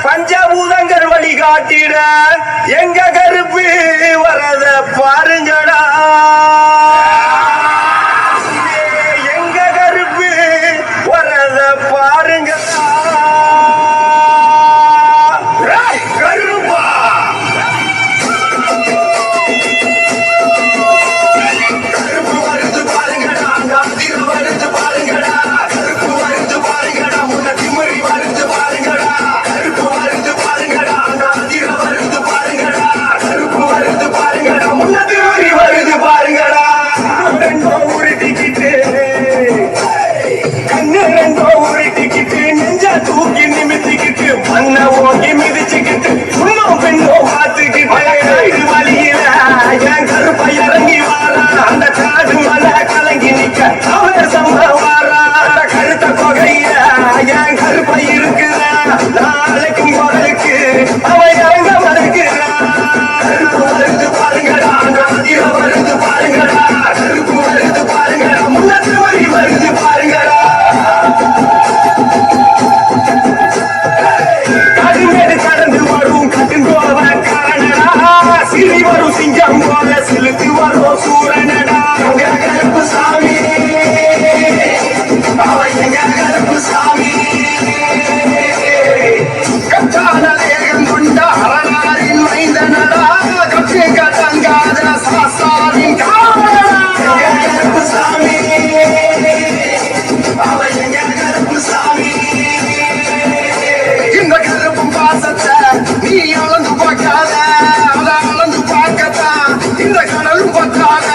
பஞ்சபூதங்கள் வழிகாட்டிட எங்க கருப்பு வரத பாருங்கடா. எங்க கருப்பு வரத பாருங்கடா. தூக்கி நிமித்திக்கிட்டு மண்ண ஓங்கி மிதிச்சுக்கிட்டு இன்னும் பெண்ணும் பார்த்துக்கிட்டு வழியில என் கருப்பை இறங்கி வாரா. அந்த காடு மலை கலங்கி நிக்க அவன் சம்ப வாரா. அந்த கருத்த கொகைய என் கருப்பை இருக்குற நாளைக்கும் குரலுக்கு அவன் இறங்க மறுக்கிறா. வருது பாருங்கடா, வருது பாருங்கடா, கருப்பு வருது பாருங்கடா, முன்னத்து வழி வருது பாருங்கடா. கடந்து வரும் கட்டுங்கோவ காரணடா, சிறி வரும் சிங்கம் போல சிலுக்கு வரும் சூரனடா. கருப்பு சாமி, கருப்பு சாமி, கச்சான தேகம் கொண்ட அரணாரின் மைந்தனடா, கட்சி கட்டங்காத சாஸ்தாவின் கருப்பு சாமி, கருப்பு சாமி. இந்த கருப்பு பாசத்தை நீ அளந்து பார்க்காத, அதை அளந்து பார்க்கத்தான் இந்த கடலும் பற்றாத.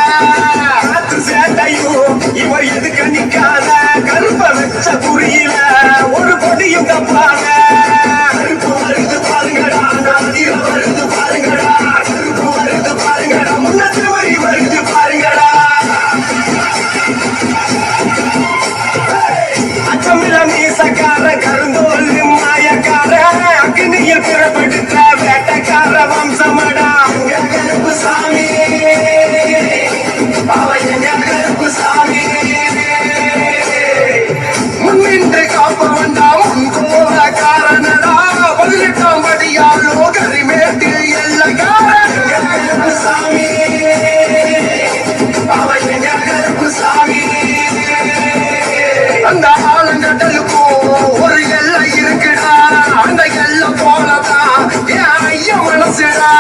காத்து சேட்டையும் இவ எதுக்க நிக்காத, கருப்ப வச்ச குறியில ஒரு கொடியும் தப்பாத. கருப்பு வருது பாருங்கடா, வருது பாருங்கடா, கருப்பு வருது பாருங்கடா, முன்னத்து வரி வருது பாருங்கடா. அச்சமில்ல மீசக்கார கருந்தோல் மாயக்கார அக்னியில் பிறப்பெடுத்த வேட்டக்கார வம்சமடா. கருப்பு சாமி, கருப்பு சாமி, முன்னின்று காப்பவன்டா முன்கோல காரணடா. 18ஆம் படியாலோ கரிமேட்டு எல்லக்காரன். கருப்பு சாமி, கருப்பு சாமி. அந்த ஆளுங்கடலுக்கும் ஒரு எல்லை இருக்குடா, அந்த எல்லை போலதான் என் ஐயா மனசுடா.